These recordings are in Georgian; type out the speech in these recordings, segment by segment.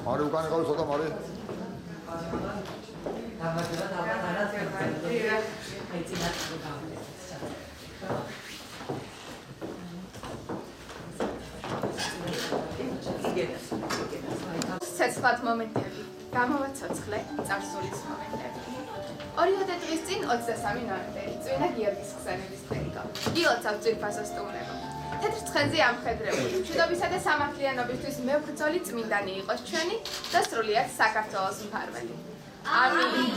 მარი უკან იყავი ცოტა მარი. ცეცხლად მომენტები, გამოვაცოცხლე წარსულის მომენტები. 2 დღის წინ 23 ნოემბერი, წვინა გიორგის ხსენების დღეა. ილოცავ ძვირფასო სტუმრებო. თეთრ ცხენზე ამხედრებული, მშვიდობისა და სამართლიანობისთვის მებრძოლი წმინდანი იყოს ჩვენი და სრულიად საქართველოს მფარველი. ამინ.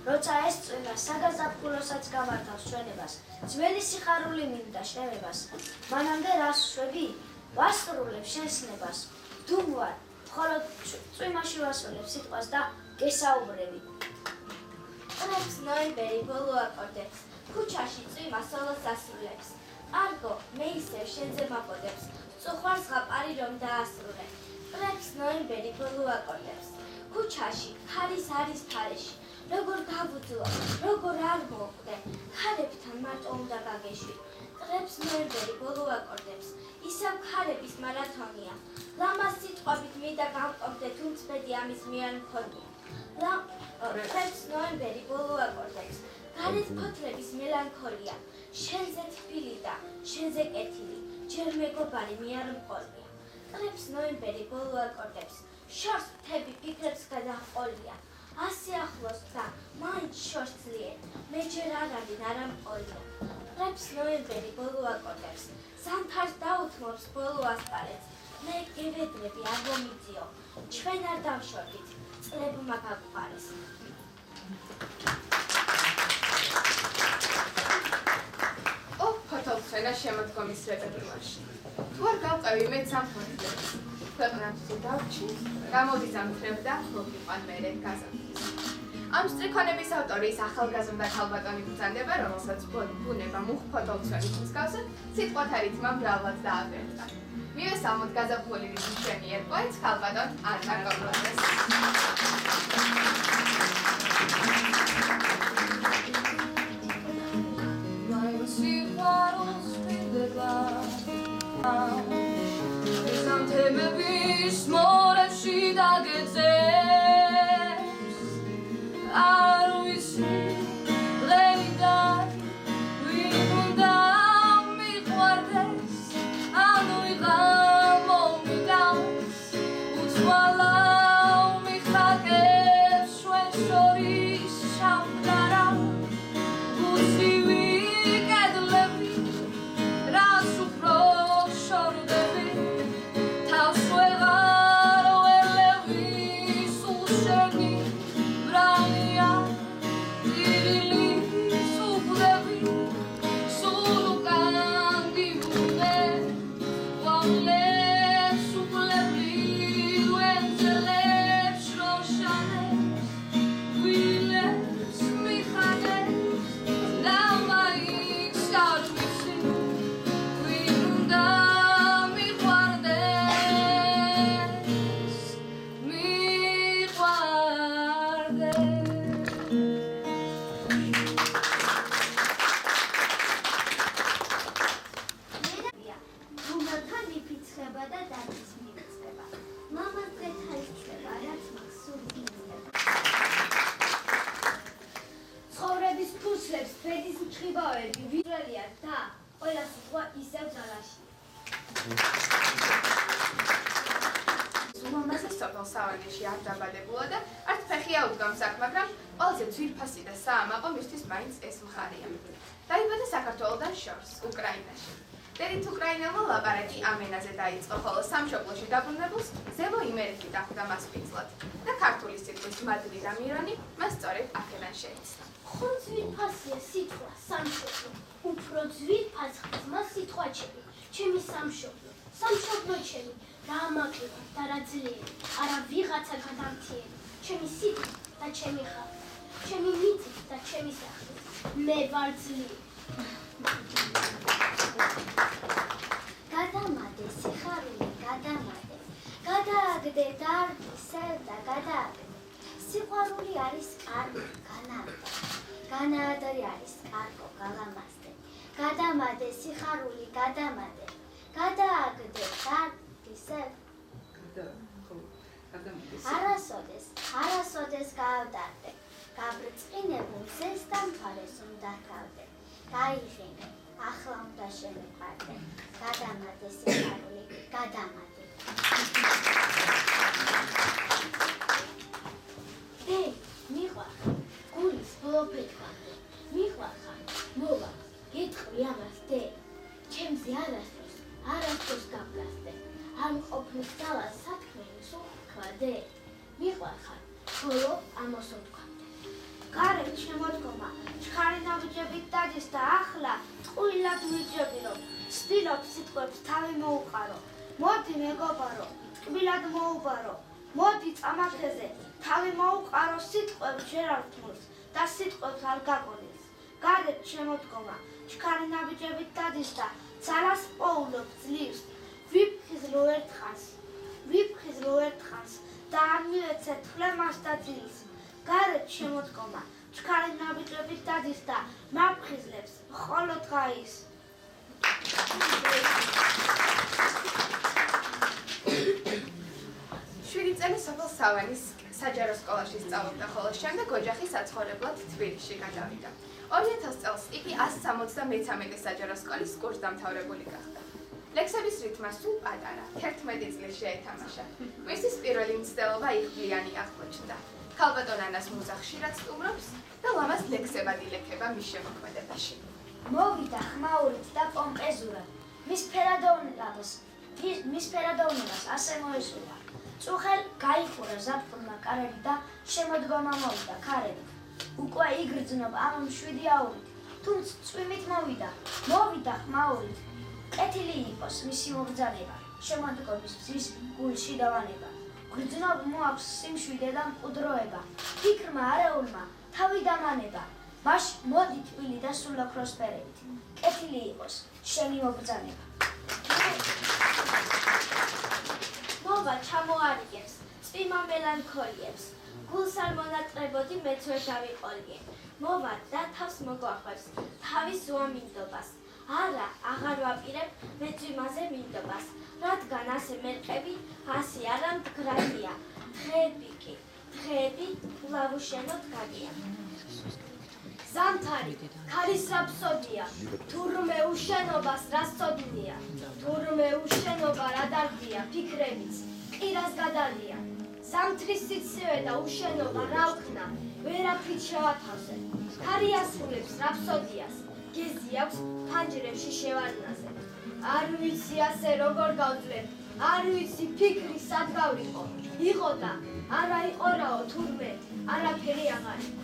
როცა ეს წვიმა საგაზაფხულოსაც გამართავს ჩვენებას, ძველი სიხარული მინდა შევებას, მანამდე რას შვები? ვასრულებ შენსნებას, დუმვარ, მხოლოდ წვიმაში ვასრულებ სიტყვას და გესაუბრები. წლებს ნოემბერი ბოლო აკორდებს, ქუჩაში წვიმა სოლოს ასრულებს. არგო, მე ისევ შენზე მაპოდებს, წუხვარს ღაპარი რომ დაასრულე. წლებს ნოემბერი ბოლო აკორდებს, ქუჩაში ხარის არის ფარეში. როგორ გავუძლო, როგორ არ მოკვდე, ხარებთან მარტო უნდა გაგეშვი. წლებს ნოემბერი ბოლო აკორდებს, ისევ ხარების მარათონია. ლამას სიტყვებით მინდა გავყოფდე, თუმც ბედი ამის მიერ მქონია. წლებს ნოემბერი ბოლო აკორდებს, გარეთ ფოთლების მელანქოლია. შენზე თბილი და შენზე კეთილი, ჯერ მეგობარი მე არ მყოლია. წლებს ნოემბერი ბოლო აკორდებს, შორს მთები ფიქრებს გადაჰყოლია. ასე ახლოს და მაინც შორს ძლიერ, მე ჯერ აღარინ არ ამყოლია. წლებს ნოემბერი ბოლო აკორდებს, ზამთარს დაუთმობს ბოლო ასპარეზს. მე გევედრები არ მომიძიო, ჩვენ არ დავშორდით, წლებმა გაგვყარეს. ფოთოლცვენა შემოდგომის რეპერტუარში. თუ არ გავყევი მეც ამ ფოთლებს, ქვეყნად დავჩი, გამოდიზამთრებ და მოგიყვან მერე გაზაფხულს. ამ სტრიქონების ავტორის ახალგაზრდა ქალბატონი ბრძანდება, რომელსაც ბუნება მუხ ფოთოლცვენის მსგავსად სიტყვათა რითმა მრავლად დააბერდა. მივესალმოთ გაზაფხული რის მშვენიერ პოეტს ქალბატონ ანტონ კობლოზეს. ზამთრების მორებში დაგეძებს, არ ვიცი ლევიდან ვინ უნდა მიყვარდეს, ანუ ვიღამ მომიგავს, უცვალა უმიხაკებს ჩვენ შორის შავდარა, გუცივი კედლები, რას უფრო შორდები, თავს ვეღარ ველევი, სულ შენი ბრალია, ტირილის უკლები, სულ უკან გიბუნე, ვალეს უკლები, ვენძელებს როშანებს, გვილებს მიხანებს, და მაინც არ ვიცი, ვინ უნდა ცხოვრების ფუსლებს ბედის მჭყიბავები ვირელია და ყველა სიტყვა ისევ ძალაში. უმამაზე სოფელ სავანეში არ დაბადებულა და არც ფეხი აუდგამ აქ, მაგრამ ყველაზე ძვირფასი და საამაყო მისთვის მაინც ეს მხარეა. დაიბადა საქართველოდან შორს, უკრაინაში. დედით უკრაინელმა ლაპარაკი ამ ენაზე დაიწყო, ხოლო სამშობლოში დაბრუნებულს ზემო იმერეთი დახვდა მას ფიცლად და ქართული სიტყვის მადლი და მირონი მას სწორედ აქედან შეიცნა. ხო ძვირფასია სიტყვა სამშობლო, უფრო ძვირფას ხმა სიტყვაჩები, ჩემი სამშობლო, სამშობლო ჩემი, რა ამაყება და რა ძლიერი, არა ვიღაცა გადამთიერი, ჩემი სიტყვა და ჩემი ხალხი, ჩემი მიწით და ჩემი სახლი, მე ვარ ძლიერი. გადამადე სიხარული, გადამადე, გადააგდე დარდისევ და გადააგდე. სიყვარული არის კარგი, განააგდე, განაადრი არის კარგო, გალამაზდე. გადამადე სიხარული, გადამადე, გადააგდე დარდის გაიღიმე, ახლა უნდა შემეყარდე, გადამადე სიყვარული, გადამადე. დე, მიყვარხარ, გულის ბლოფეთქამდე, მიყვარხარ, მოვა, გეტყვი ამას დე, ჩემზე არასდროს გავგასდე, არ მყოფნის ძალას საქმენის უხქვა დე, მიყვარხარ, ბოლო ამოსოთქვამდე. გარეთ შემოდგომა, ჩქარი ნაბიჯებით დადის და ახლა ტყუილად ვიჯები რომ ვცდილობ სიტყვებს თავი მოუყარო. მოდი მეგობარო, ტკბილად მოუბარო, მოდი წამათეზე, თავი მოუყარო სიტყვებს ჯერ არ ვთმულს და სიტყვებს არ გაგონილს. გარეთ შემოდგომა, ჩქარი ნაბიჯებით დადის და ძალას პოულობ ძლივს, ვიფხიზლო ერთხანს და არ მივეცეთ ხლემას და დილს. გარეთ შემოდგომა, ჩქარი ნაბიჯებით დადის და მაფხიზლებს მხოლოდ ღაის. 7 წელი სოფელ სავანის საჯარო სკოლაში სწავლობდა, ხოლო შემდეგ ოჯახის საცხოვრებლად თბილისში გადავიდა. 2000 წელს იგი 173 საჯარო სკოლის კურსდამთავრებული გახდა. ლექსების რითმა სულ პატარა, 11 წლის შეეთამაშა. მისთვის პირველი მცდელობა იღბლიანი აღმოჩნდა. ქალბატონ ანას მუზა ხშირად სტუმრობს და ლამაზ ლექსებად ილექება მის შემოქმედებაში. მოვიდა ხმაურით და პომპეზურად. მის ფერადოვნებას ასე მოესურვა. წუხელ გაიხურა ზაფხულმა კარები და შემოდგომა მოვიდა ქარებით. უკვე იგრძნობა ამ 7 აურით, თუმცა წვიმით მოვიდა ხმაურით. კეთილი იყოს მისი მობრძანება, შემოდგომის მზის გულში დავანება. გრძნობ მოაქვს სიმშვიდე და მყუდროება, ფიქრმა არეულმა თავი დამანება. მაშ მოდი თბილი და სულ ოქროს ფერებით, კეთილი იყოს შენი მობრძანება. მოვა ჩამოარიგებს, წვიმა მელანქოლიებს, გულს არ მონატრებოდი მეც ვერ დავიყოლიე. მოვა და თავს მოგვახვევს, თავის უამინდობას. არა, აღარ ვაპირებ მე წვიმაზე მინდობას, რადგან ასე მერყები, ასე არა მდგრადია. დღეები ლავუშენოდ გადია. ზამთარი, ქარის რაფსოდია, თურმე უშენობას რა სწოდნია, თურმე უშენობა რა დარგია, ფიქრებიც ყირას გადალია. ზამთრის სიცივე და უშენობა რა ვქნა, ვერაფრით შევათავზე. ქარი ასრულებს რაფსოდიას, გეზი აქვს ფანჯრებში შევარდნაზე. არ ვიცი ასე როგორ გავძლებ, არ ვიცი ფიქრი სად გავრიყო. იყო და არა იყო რაო თურმე, არაფერი აღარ იყო.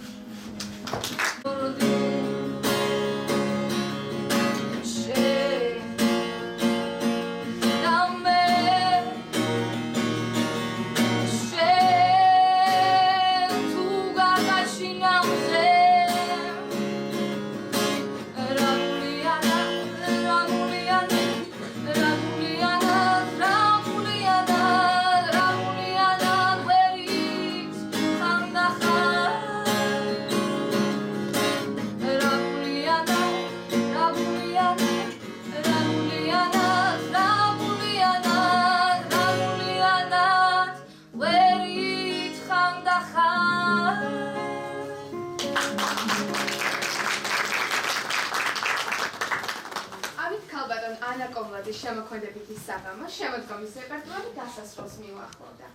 შემოქმედებითი საღამო შემოდგომის რეპერტუარი დასასრულს მიუახლოვდა.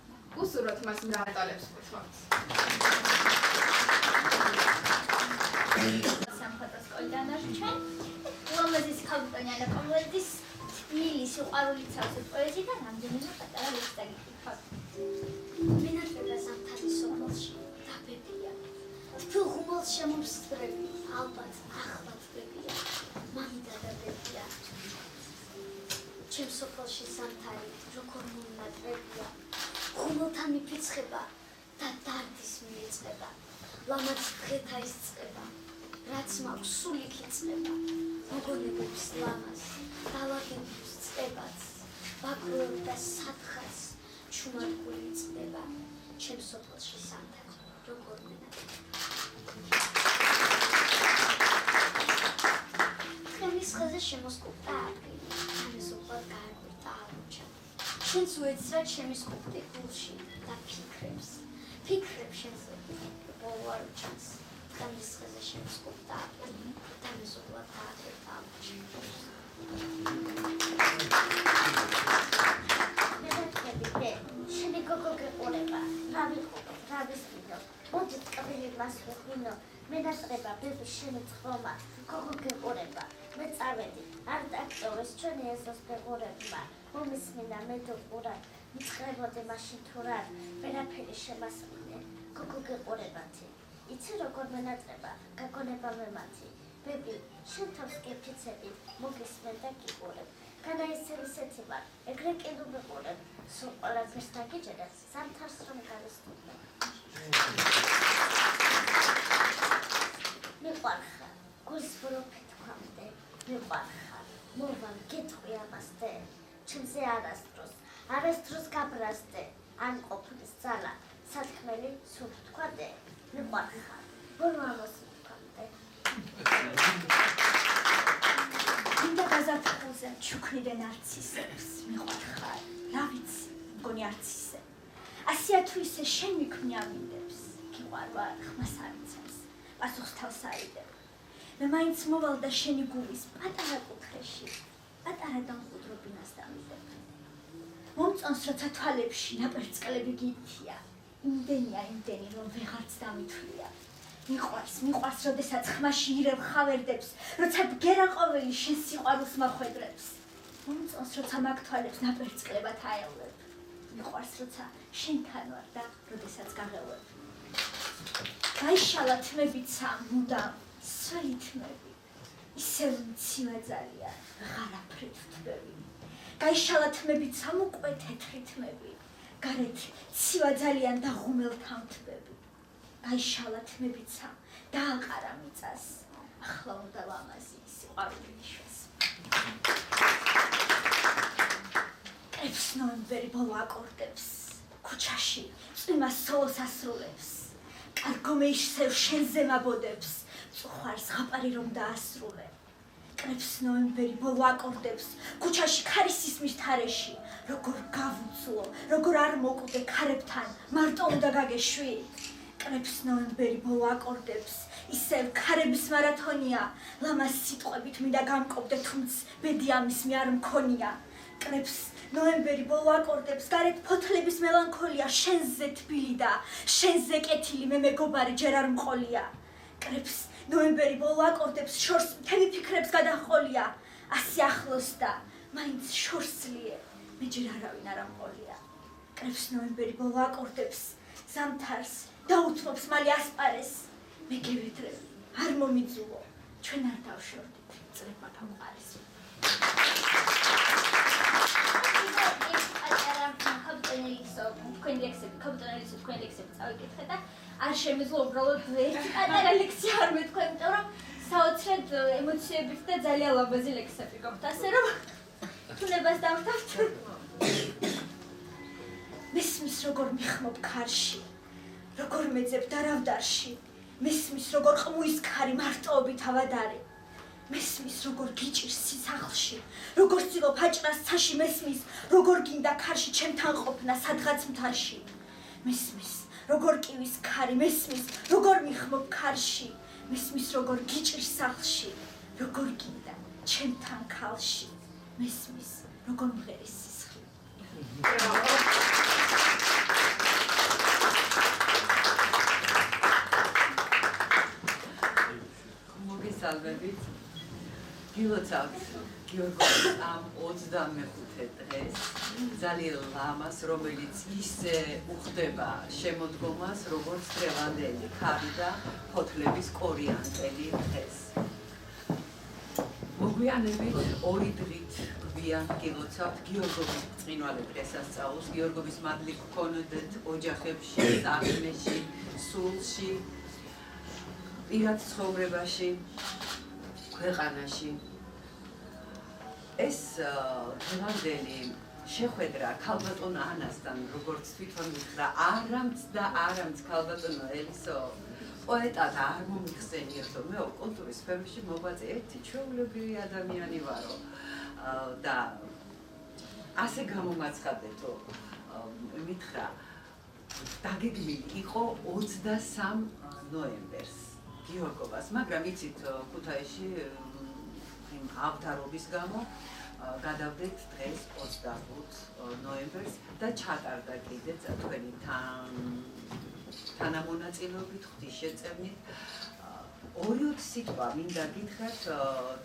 უსურვოთ მას მრავლებს ხუთმოც. სამხატვრო სკოლიდან არჩენ, ლომაზის ქალბატონი ანა კომლედის თბილისის უყვარული ცალსო პოეზია და რამდენიმე პატარა ლექსი დაგიკითხავ. მინატრება ზამთრის სოფელში დაბებია. თბილ ღუმელს შემომსწრები, ალბათ ახლად დებია. მამიდა დაბებია. ჩემ სოფელში ზამთარი როგორ მომნატრებია, ღუმელთან მიფიცხება და დარდის მიეწყება, ლამაზ დღეთა ისწყება, რაც მაქვს სულ იქ იწყება, მოგონებებს ლამაზ, დალაგებს წყებაც, ვაკრუებ და სათხას, ჩუმარგული იწყდება, ჩემ სოფელში ზამთარი როგორ მომნატრებია. დღემის ხეზე შემოსკუპტა ადგილი. გააკვირდა აღმოჩა. შენც უეცრად შემისკუპტე გულში და ფიქრებს შენზე ბოლო არ უჩანს. Tămis că se asculta, tămis o plătate, შენი გოგო გეყურება, რა ვისმინო, მოდით კაბინეტ მასვინო, მე დასწრება ბები შენი წრომა, გოგო გეყურება, მე წავედი, არ დაკტოვეს ჩვენი ეზოს გეყურება, მომისმინა მე დოყურა, მიცხრებოდი მაშინ თუ რა, ვერაფერი შემასმინე, გოგო გეყურებათი, იცი როგორ მენაწყება, გაგონება მე მათი, ბები შენ თავს გეფიცები, მოგისმენ და გიყურებ. განაისცემ ისეთი ვარ, ეგრე კიდევ ვიყურებ, სულ ყველაფერს დაგიჯერებ, ზამთარს რომ გავისტუმრებ. მიყვარხარ, გულსბრო ფეთქვამდე, მიყვარხარ, მოვალ გეტყვი ამასდე, ჩემზე არასდროს გაბრაზდე, ან ყოფნის ძალა, სათქმელი სულ თქვადე, მიყვარხარ, ბოლო ამოსითქვამდე. მინდა გაზაფხულზე ჩუქნიდან არც ისევს, მიყვარხარ, რა ვიცი, მგონი არც ისე. ასია თუ ისე შენ მიქმნიავინდებს, გიყვარვარ, ხმას არ იცემს, პასუხს თავს არიდებ. მე მაინც მოვალ და შენი გულის პატარა კუთხეში, პატარა დამხუდრობინას დამიდებ. მომწონს, როცა თვალებში ნაპერწკლები გითია, იმდენი, რომ ვეღარც დამითვლია. მიყვარს, როდესაც ხმაში ირევ ხავერდებს, როცა ბგერა ყოველი შენ სიყვარულს მახვედრებს. მომწონს, როცა მაგ თვალებს ნაპერწკლებად აელვებ. მიყვარს, როცა შენთან ვარ და როდესაც გაღელვებ. გაიშალა თმებიცა მუდამ, სველი თმები, ისევ მცივა ძალიან, ვეღარაფრით თმები. გაიშალა თმებიცა უკვე თეთრი თმები, გარეთ ცივა ძალიან და ღუმელთან თმები. გაიშალა თმებიცა და აყარა მიწას, ახლა უნდა ლამაზი სიყვარული იშვას. ყრებს ნოემბერი ბოლო აკორდებს, ქუჩაში წვიმა სოლოს ასრულებს, კარგო მეიშსევ შენზე მაბოდებს, წუხარს ღაპარი რომ დაასრულე. ყრებს ნოემბერი ბოლო აკორდებს, ქუჩაში ქარის ისმის თარეში, როგორ გავუცლო, როგორ არ მოკვდე ქარებთან, მარტო უნდა გაგეშვი. ყრებს ნოემბერი ბოლო აკორდებს, ისევ ქარების მარათონია, ლამაზ სიტყვებით მინდა გამკობდე, თუმც ბედი ამის მე არ მქონია. ყრებს ნოემბერი ბოლო აკორდებს, გარეთ ფოთლების მელანქოლია, შენზე თბილი და შენზე კეთილი მე მეგობარი ჯერ არ მყოლია. ყრებს ნოემბერი ბოლო აკორდებს, შორს მთელი ფიქრებს გადაჰყოლია, ასე ახლოს და მაინც შორსლიე, მე ჯერ არავინ არ ამყოლია. ყრებს ნოემბერი ბოლო აკორდებს, ზამთარს დაუთმობს მალე ასპარეს, მე გევედრე, არ მომიძულო, ჩვენ არ დავშორდით, წრება გამყარეს. თქვენი ლექსები წავიკითხე და არ შემიძლია უბრალოდ ერთი პატარა ლექსი არ მეთქვა, იმიტომ რომ საოცრად ემოციებით და ძალიან ლამაზი ლექსები გაქვთ, ასე რომ თუნებას დავთავთ. მესმის როგორ მიხმობ ქარში, როგორ მეძებ დარავდარში, მესმის როგორ ყმუის ქარი მარტოობით ავადარი, მესმის როგორ გიჭირს სიცახლში, როგორ ცდილობ აჭრას ცაში, მესმის როგორ გინდა ქარში ჩემთან ყოფნა სადღაც მთაში, მესმის როგორ კივის ქარი, მესმის როგორ მიხმობ ქარში, მესმის როგორ გიჭირს სახლში, როგორ გინდა ჩემთან ქალში, მესმის როგორ მღერის სისხლი. მოგესალმებით. გილოცავთ გიორგოს ამ 25 დღეს, ძალიან ლამას, რომელიც ისე უხდება შემოდგომას, როგორც დღევანდელი ქარი და ფოთლების კორიანტელი დღეს. მოგვიანებით ორი დღით გვიან გილოცავთ გიორგობის ბრწყინვალე დღესასწაულს, გიორგობის მადლი გქონოდეთ ოჯახებში, საქმეში, სულში, პირად ცხოვრებაში, ქვეყანაში. ეს დღევანდელი შეხვედრა ქალბატონო ანასთან, როგორც თვითონ მითხრა, არამც ქალბატონო ელისო პოეტად არ მომიხსენიებდო, მე კულტურის სფეროში მოღვაწე ერთი ჩვეულებრივი ადამიანი ვარო და ასე გამომაცხადეთო, მითხრა, დაგეგმილი იყო 23 ნოემბერს გიორგოვას, მაგრამ იცით ქუთაისში იმ ავდარობის გამო გადავდეთ დღეს 25 ნოემბერს და ჩატარდა კიდე თქვენი თანამონაწილეობით, ღვთისშეწევნით. 2 სიტყვა მინდა გითხრათ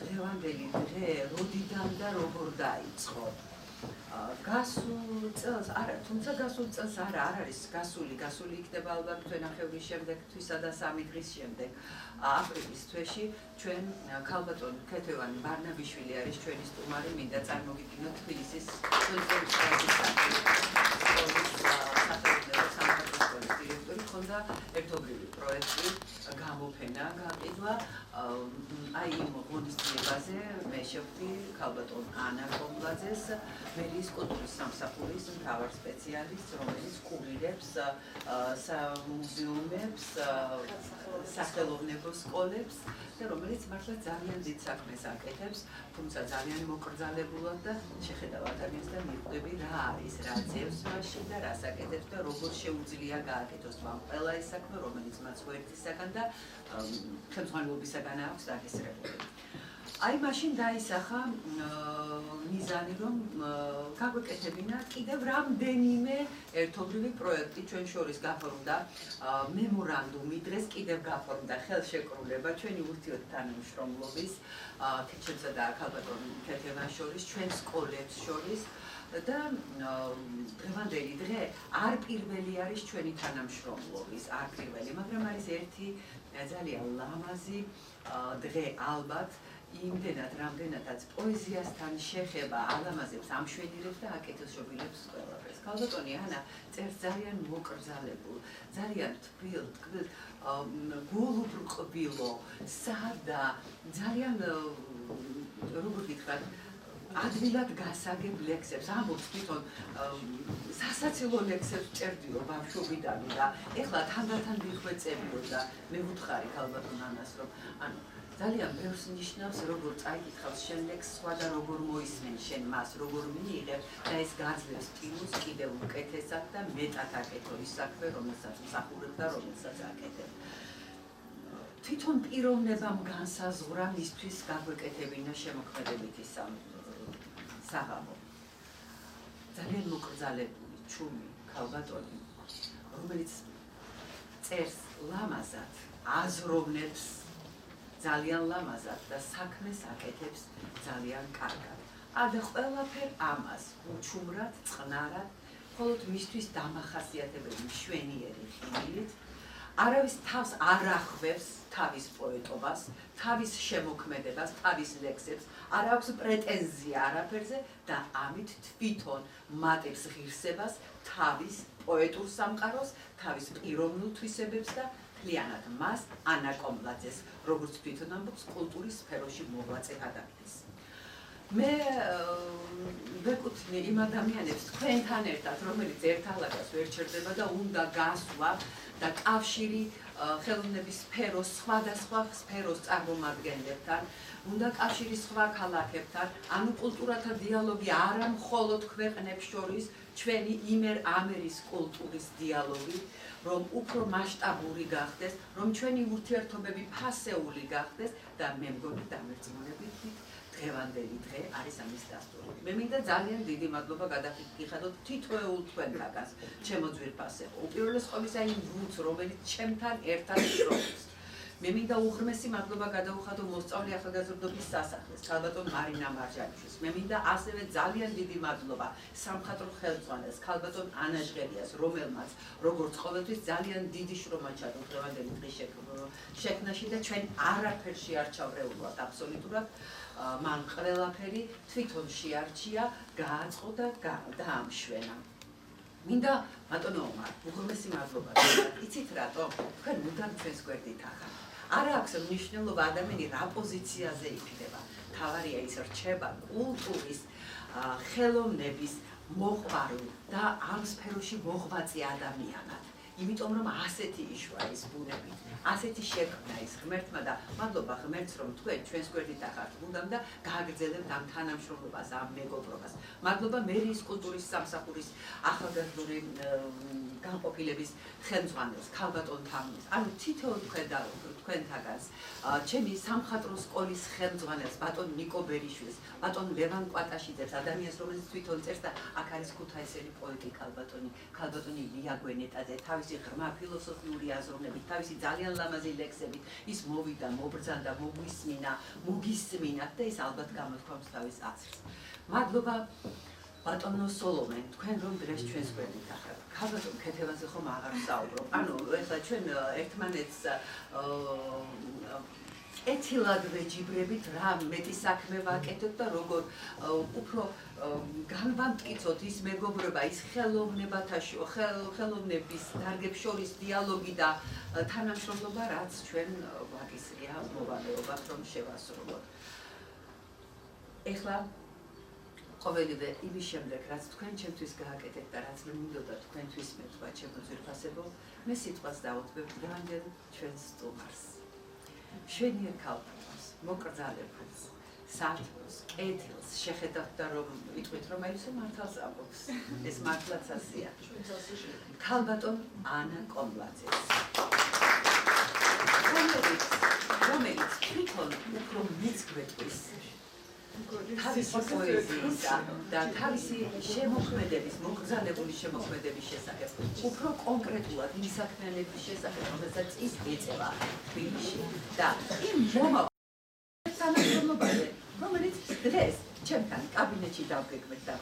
დღევანდელი დღე როდიდან და როგორ დაიწყო. გასულ წელს არა, თუმცა გასულ წელს არ არის გასული იქნება ალბათ თვენახევრის შემდეგ, თვისა და 3 დღის შემდეგ, აპრილის თვეში ჩვენ ქალბატონ ქეთევანი ბარნაბიშვილი არის ჩვენი სტუმარი, მინდა წარმოგიდგინოთ თბილისის დირექტორი ხონდა ერთობლივი პროექტი გამოფენა გაყიდვა აი იმ ღონისძიებაზე მე შევხვდი ქალბატონ ანა კომბლაძეს მერის კულტურის სამსახურის მთავარ სპეციალისტს, რომელიც კურირებს სამუზეუმებს, სახელოვნებო სკოლებს და რომელიც მართლა ძალიან დიდ საქმეს აკეთებს, თუმცა ძალიან მოკრძალებულად და შეხედავ ადამიანს და მიხვდები რა არის, რა ძევს მასში და რას აკეთებს და როგორ შეუძლია გააკეთოს მან ყველა ეს საქმე, რომელიც მას ვერთისაგან და ხელმძღვანელობისაგან აქვს დაგესრებული. აი მაშინ დაისახა მიზანი რომ გაგვეკეთებინა კიდევ რამდენიმე ერთობლივი პროექტი ჩვენ შორის გაფორმდა მემორანდუმი დღეს კიდევ გაფორმდა ხელშეკრულება ჩვენი ურთიერთთანამშრომლობის ჩვენსა და ქალბატონ ქეთევანს შორის ჩვენ სკოლებს შორის და დღევანდელი დღე არ პირველი არის ჩვენი თანამშრომლობის არ პირველი მაგრამ არის ერთი ძალიან ლამაზი დღე ალბათ იმდენად რამდენადაც პოეზიასთან შეხება ალამაზებს ამშვენიერებს და აკეთილშობილებს ყველაფერს. ქალბატონი ანა წერს ძალიან მოკრძალებულ, ძალიან თბილ, გულუბრყბილო, სადა, ძალიან როგორ გითხრათ, ადვილად გასაგებ ლექსებს, ამბობს თვითონ სასაცილო ლექსებს წერდიო ბავშვობიდან და ეხლა თანდათან მიხვეწებიო და მე ვუთხარი ქალბატონ ანას რომ ანუ ძალიან ბევრს ნიშნავს როგორ წაიკითხავს შენ ლექსს სხვა და როგორ მოისმენ შენ მას როგორ მიიღებ და ეს გაძლევს სტილს კიდევ უკეთესად და მეტად აკეთო ის საქმე რომელსაც მსახურებ და რომელსაც აკეთებ. თვითონ პიროვნებამ განსაზღვრა მისთვის გაგვეკეთებინა შემოქმედებითი საღამო. ძალიან მოკრძალებული ჩუმი ქალბატონი რომელიც წერს ლამაზად, აზროვნებს ძალიან ლამაზად და საქმეს აკეთებს ძალიან კარგად. და ყველაფერ ამას უჩუმრად, წყნარად, მხოლოდ მისთვის დამახასიათებელი მშვენიერი ხილით, არავის თავს არ ახვევს თავის პოეტობას, თავის შემოქმედებას, თავის ლექსებს, არ აქვს პრეტენზია არაფერზე და ამით თვითონ მატებს ღირსებას თავის პოეტურ სამყაროს, თავის პიროვნულ თვისებებს და მთლიანად მას ანა კომბლაძეს, როგორც თვითონ ამბობს, კულტურის სფეროში მოღვაწე ადამიანს. მე ვეკუთვნი იმ ადამიანებს თქვენთან ერთად, რომელიც ერთალაგას ვერ ჩერდება და უნდა გასვლა და კავშირი ხელოვნების სფეროს, სხვადასხვა სფეროს წარმომადგენლებთან, უნდა კავშირი სხვა ქალაქებთან, ანუ კულტურათა დიალოგი არა მხოლოდ ქვეყნებს შორის, ჩვენი იმერ-ამერის კულტურის დიალოგი, რომ უფრო მასშტაბური გახდეს, რომ ჩვენი ურთიერთობები ფასეული გახდეს და მე მგონი დამერწმუნებით დღევანდელი დღე არის ამის დასტური. მე მინდა ძალიან დიდი მადლობა გადაგიხადოთ თითოეულ თქვენთაგანს, ჩემო ძვირფასებო. უპირველეს ყოვლისა იმ ვუც, რომელიც ჩემთან ერთად შრომობს. მე მინდა უღრმესი მადლობა გადაუხადო მოსწავლე ახალგაზრდობის სასახლეს, ქალბატონ მარინა მარჯანიშვილს. მე მინდა ასევე ძალიან დიდი მადლობა სამხატვრო ხელმძღვანელს, ქალბატონ ანა ჟღერიას, რომელმაც როგორც ყოველთვის ძალიან დიდი შრომა ჩადო დღევანდელი დღის შექმნაში და ჩვენ არაფერში არ ჩავრეულვართ აბსოლუტურად. მან ყველაფერი თვითონ შეარჩია, გააწყო და დაამშვენა. მინდა ბატონო ომარ, უღრმესი მადლობა. იცით რატო? თქვენ მუდამ ჩვენს გვერდით ახლა. არ აქვს მნიშვნელობა ადამიანი რა პოზიციაზე იქნება. თავარია ის რჩება კულტურის, ხელოვნების მოყვარულ და ამ სფეროში მოღვაწე ადამიანად. იმიტომ რომ ასეთი იშვა ის ბუნები, ასეთი შექმნა ის ღმერთმა და მადლობა ღმერთს რომ თქვენ ჩვენს გვერდით ახართ გუნდამ და გააგრძელებთ ამ თანამშრომლობას, ამ მეგობრობას. მადლობა მერიის კულტურის სამსახურის ახალგაზრდული განყოფილების ხელმძღვანელს, ქალბატონ თამის, ანუ თითოეულ თქვენთაგანს, ჩემი სამხატვრო სკოლის ხელმძღვანელს, ბატონ ნიკო ბერიშვილს, ბატონ ლევან კვატაშიძეს, ადამიანს, რომელიც თვითონ წერს და აქ არის ქუთაისელი პოეტი ქალბატონი ლია გვენეტაძე, თავისი ღრმა ფილოსოფიური აზროვნებით, თავისი ძალიან ლამაზი ლექსებით, ის მოვიდა, მობრძანდა, მოგისმინათ და ის ალბათ გამოთქვამს თავის აზრს. მადლობა ბატონო სოლომე, თქვენ რომ დღეს ჩვენს გვერდით ახართ. ქალბატონ ქეთევაზე ხომ აღარ ვსაუბრობ. ანუ ეხლა ჩვენ ერთმანეთს ეთილად ვეჯიბრებით რა მეტი საქმე ვაკეთებ და როგორ უფრო განვამტკიცოთ ის მეგობრობა, ის ხელოვნების დარგებს შორის დიალოგი და თანამშრომლობა, რაც ჩვენ ვაკისრია მოვალეობად რომ შევასრულოთ. ეხლა ყოველივე იმის შემდეგ, რაც თქვენ ჩემთვის გააკეთეთ და რაც მინდოდა თქვენთვის მეთქვა ჩემო ძვირფასებო, მე სიტყვას დავუძბებ დღევანდელ ჩვენს სტუმარს. შვენიერ ქალბატონს, მოკრძალებულს, სათბოს, კეთილს, შეხედავთ და რომ ვიტყვით, რომ აისო მართალს ამბობს, ეს მართლაც ასეა. ქალბატონ ანა კომბლაძეს. რომელიც თვითონ უფრო მეც გვეტყვის თავისი პოეზიისა და თავისი შემოქმედების, მოკრძალებული შემოქმედების შესახებ, უფრო კონკრეტულად იმ საქმიანობის შესახებ, რომელსაც ის ეწევა თბილისში და იმ მომავალ თანამშრომლობაზე, რომელიც დღეს ჩემთან კაბინეტში დავგეგმეთ და